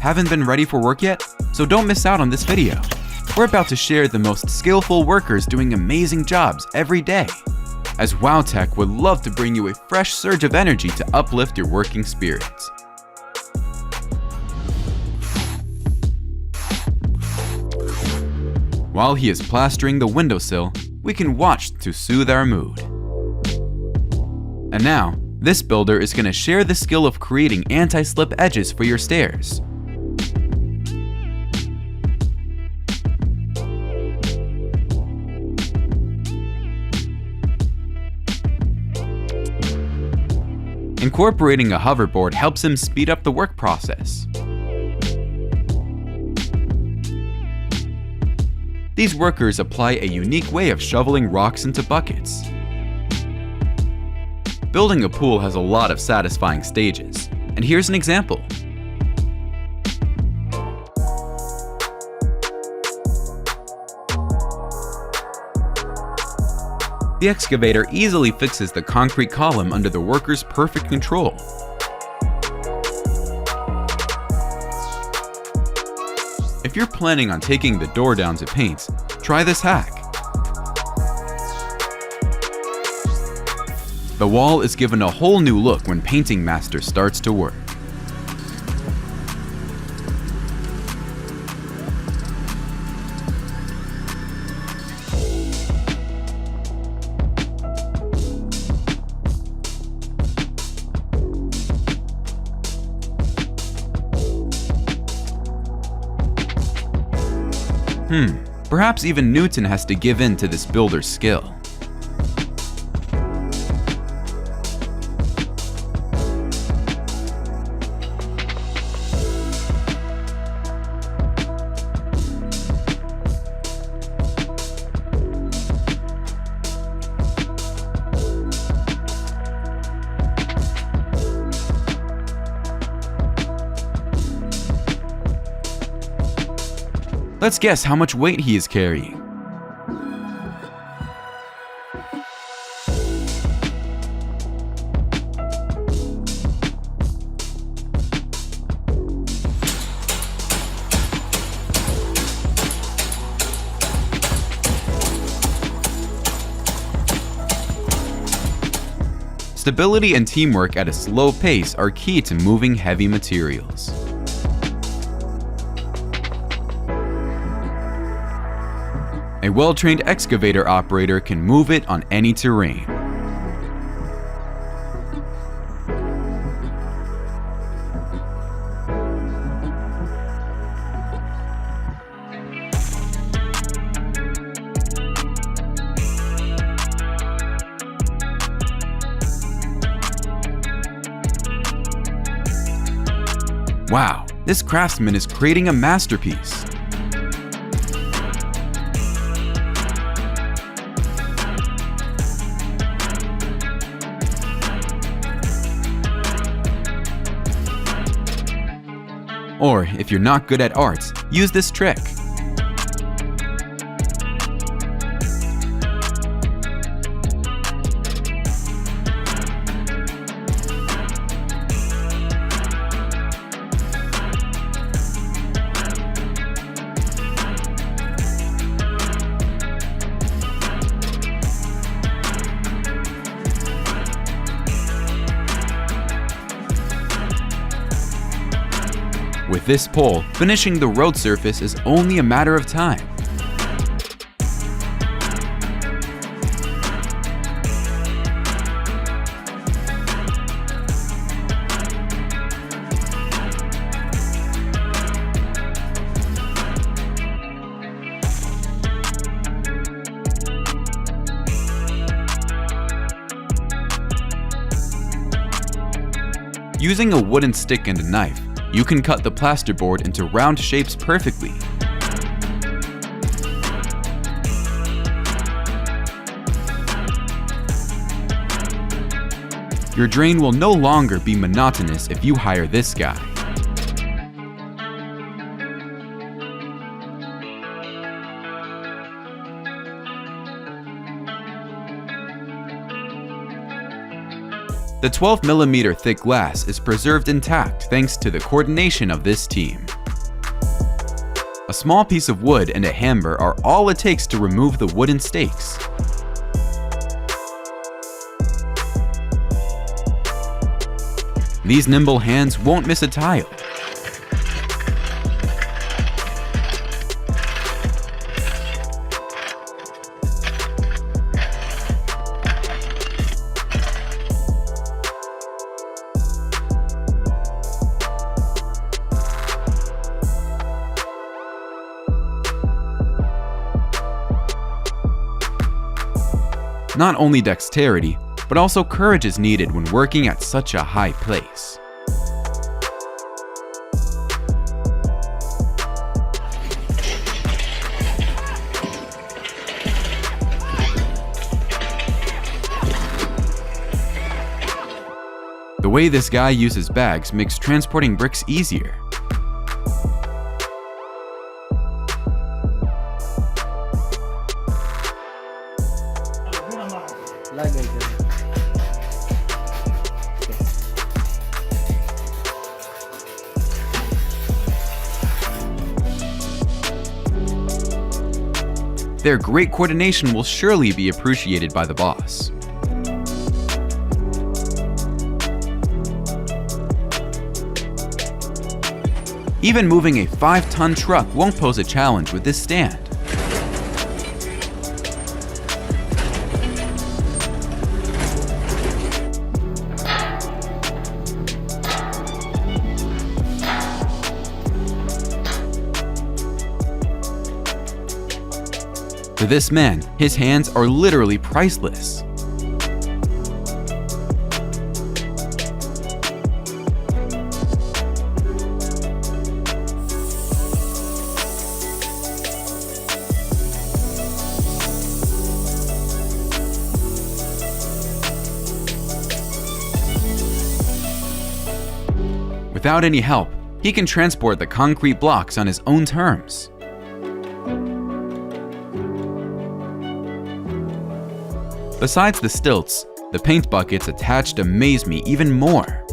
Haven't been ready for work yet? So don't miss out on this video. We're about to share the most skillful workers doing amazing jobs every day. As WOW Tech would love to bring you a fresh surge of energy to uplift your working spirits. While he is plastering the windowsill, we can watch to soothe our mood. And now, this builder is going to share the skill of creating anti-slip edges for your stairs. Incorporating a hoverboard helps him speed up the work process. These workers apply a unique way of shoveling rocks into buckets. Building a pool has a lot of satisfying stages, and here's an example. The excavator easily fixes the concrete column under the worker's perfect control. If you're planning on taking the door down to paint, try this hack. The wall is given a whole new look when Painting Master starts to work. Perhaps even Newton has to give in to this builder's skill. Let's guess how much weight he is carrying. Stability and teamwork at a slow pace are key to moving heavy materials. A well-trained excavator operator can move it on any terrain. Wow, this craftsman is creating a masterpiece. Or, if you're not good at art, use this trick. With this pole, finishing the road surface is only a matter of time. Using a wooden stick and a knife, you can cut the plasterboard into round shapes perfectly. Your drain will no longer be monotonous if you hire this guy. The 12mm thick glass is preserved intact thanks to the coordination of this team. A small piece of wood and a hammer are all it takes to remove the wooden stakes. These nimble hands won't miss a tile. Not only dexterity, but also courage is needed when working at such a high place. The way this guy uses bags makes transporting bricks easier. Their great coordination will surely be appreciated by the boss. Even moving a 5-ton truck won't pose a challenge with this stand. For this man, his hands are literally priceless. Without any help, he can transport the concrete blocks on his own terms. Besides the stilts, the paint buckets attached amaze me even more.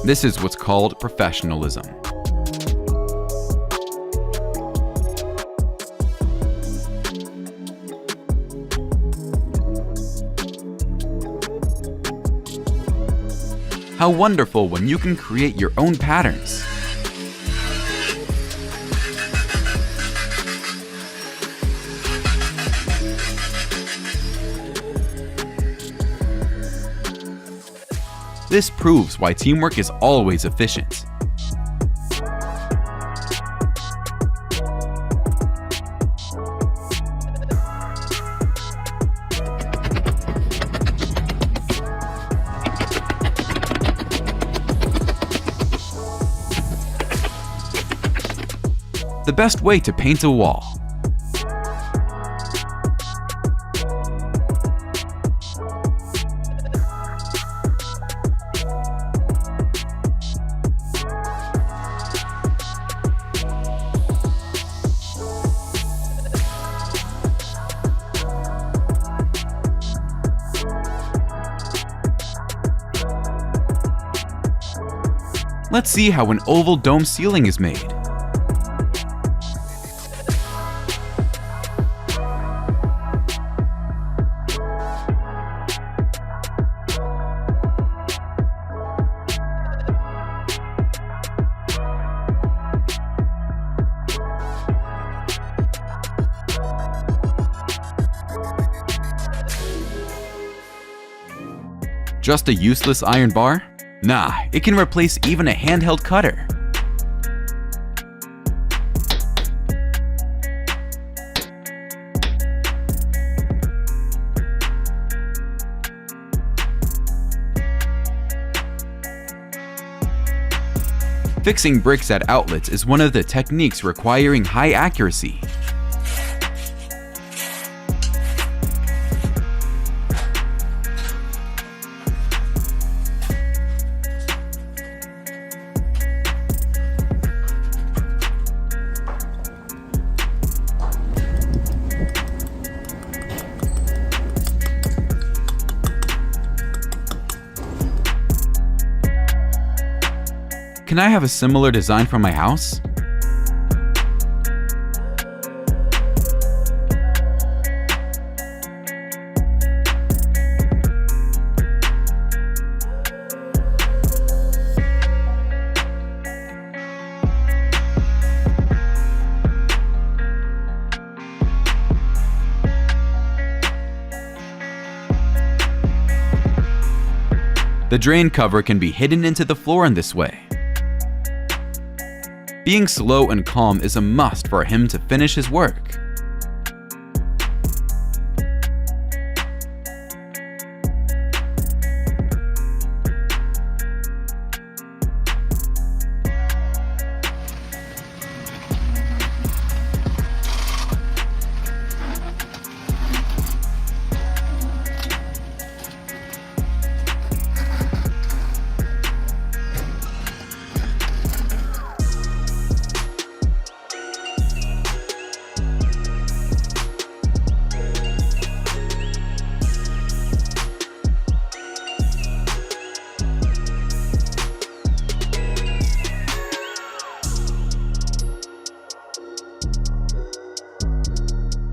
This is what's called professionalism. How wonderful when you can create your own patterns. This proves why teamwork is always efficient. The best way to paint a wall. Let's see how an oval dome ceiling is made. Just a useless iron bar? Nah, it can replace even a handheld cutter. Fixing bricks at outlets is one of the techniques requiring high accuracy. Can I have a similar design for my house? The drain cover can be hidden into the floor in this way. Being slow and calm is a must for him to finish his work.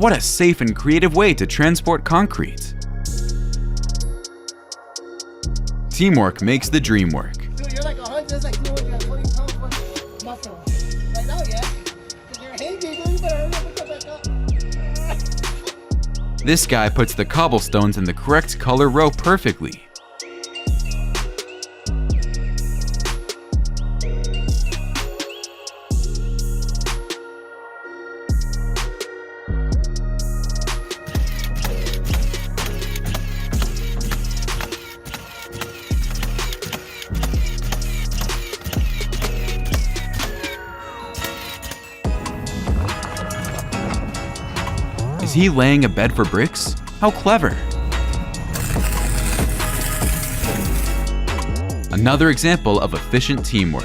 What a safe and creative way to transport concrete. Teamwork makes the dream work. Dude, you're like 100, it's like 220 pounds worth of muscle. Right now, yeah? Because you're hanging, dude. You better hurry up and come back up. This guy puts the cobblestones in the correct color row perfectly. Is he laying a bed for bricks? How clever! Another example of efficient teamwork.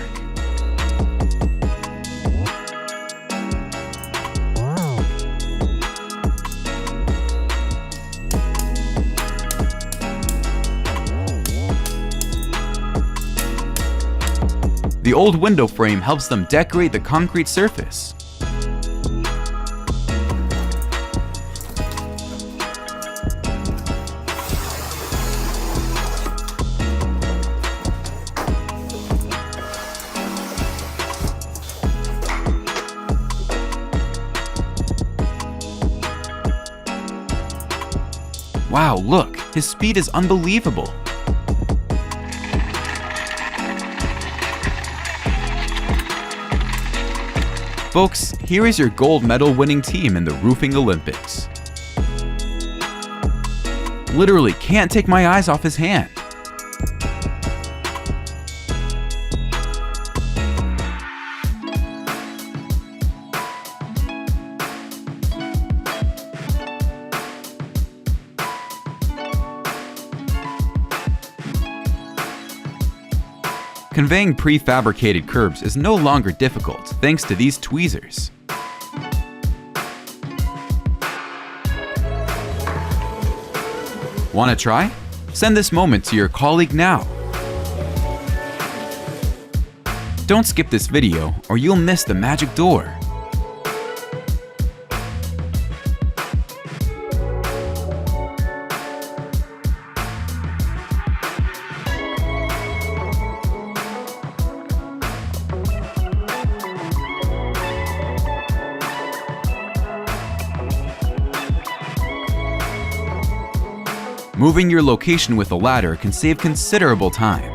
The old window frame helps them decorate the concrete surface. Wow, look, his speed is unbelievable. Folks, here is your gold medal winning team in the roofing Olympics. Literally can't take my eyes off his hand. Conveying prefabricated curbs is no longer difficult thanks to these tweezers. Want to try? Send this moment to your colleague now. Don't skip this video or you'll miss the magic door. Moving your location with a ladder can save considerable time.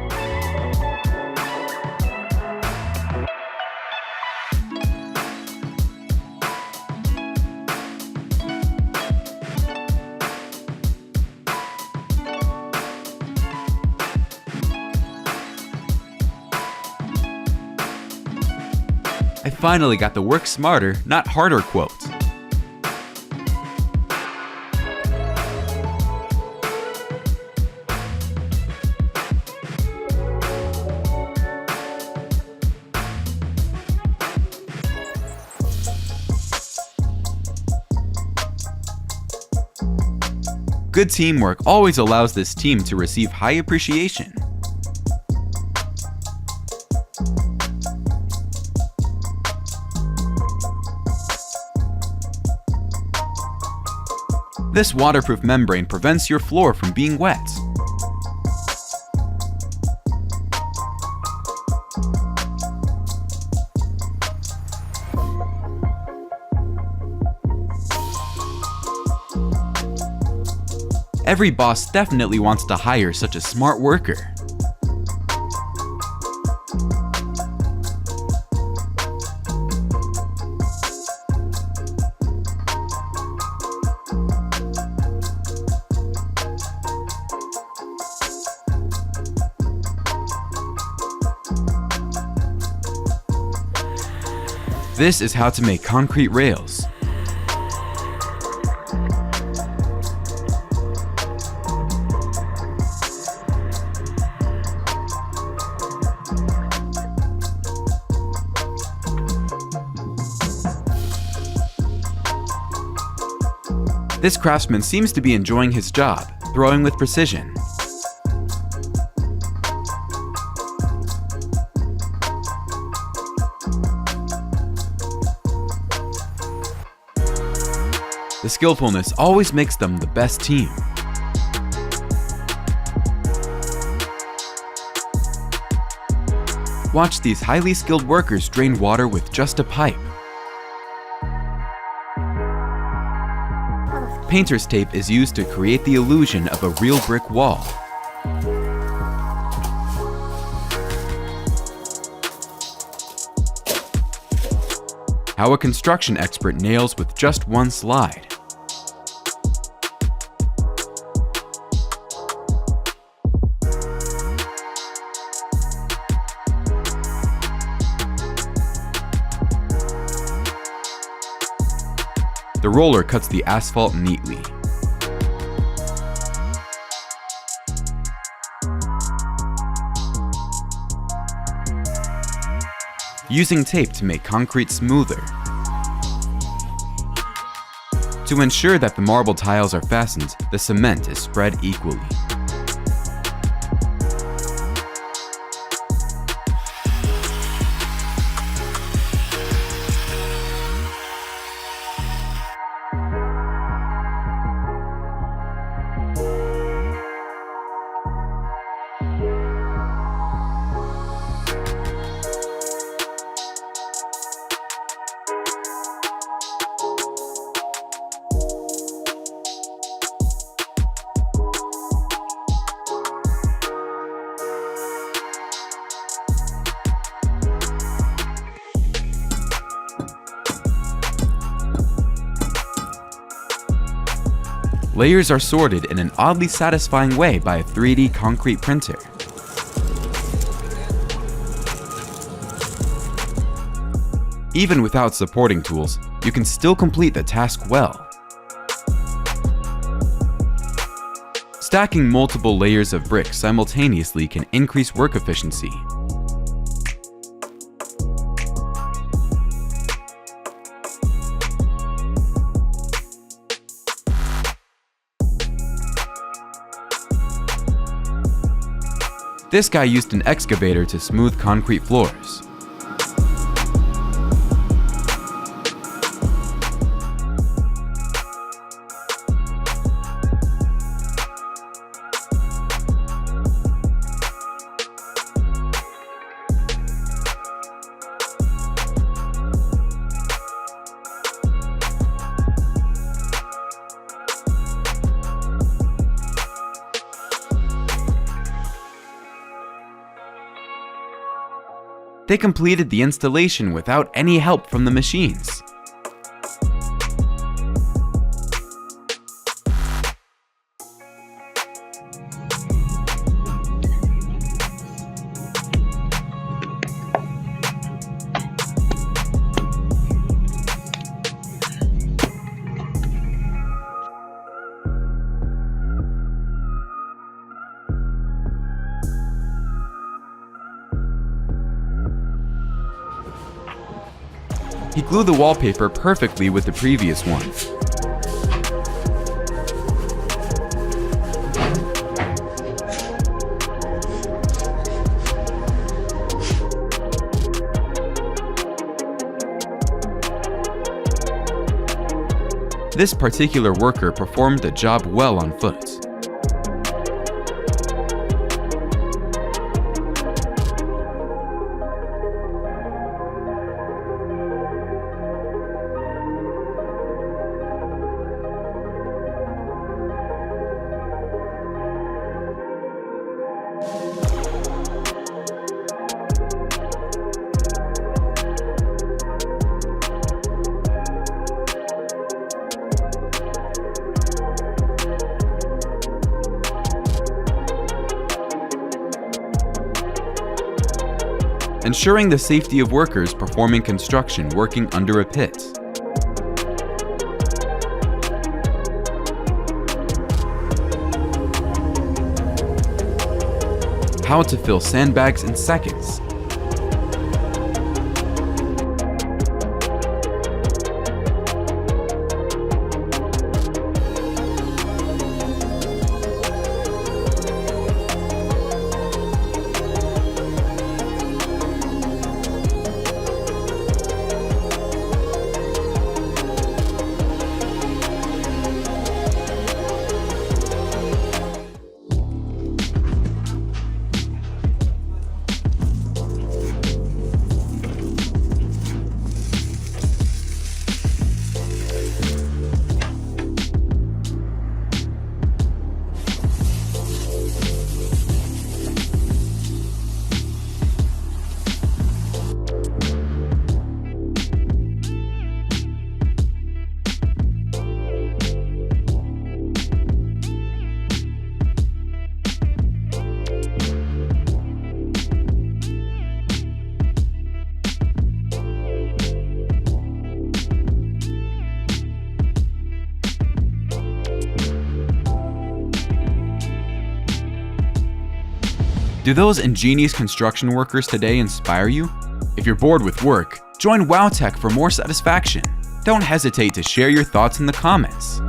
I finally got the work smarter, not harder quote. Good teamwork always allows this team to receive high appreciation. This waterproof membrane prevents your floor from being wet. Every boss definitely wants to hire such a smart worker. This is how to make concrete rails. This craftsman seems to be enjoying his job, throwing with precision. The skillfulness always makes them the best team. Watch these highly skilled workers drain water with just a pipe. Painter's tape is used to create the illusion of a real brick wall. How a construction expert nails with just one slide. The roller cuts the asphalt neatly. Using tape to make concrete smoother. To ensure that the marble tiles are fastened, the cement is spread equally. Layers are sorted in an oddly satisfying way by a 3D concrete printer. Even without supporting tools, you can still complete the task well. Stacking multiple layers of bricks simultaneously can increase work efficiency. This guy used an excavator to smooth concrete floors. They completed the installation without any help from the machines. He glued the wallpaper perfectly with the previous one. This particular worker performed the job well on foot. Ensuring the safety of workers performing construction working under a pit. How to fill sandbags in seconds. Do those ingenious construction workers today inspire you? If you're bored with work, join WOW TECHH for more satisfaction. Don't hesitate to share your thoughts in the comments.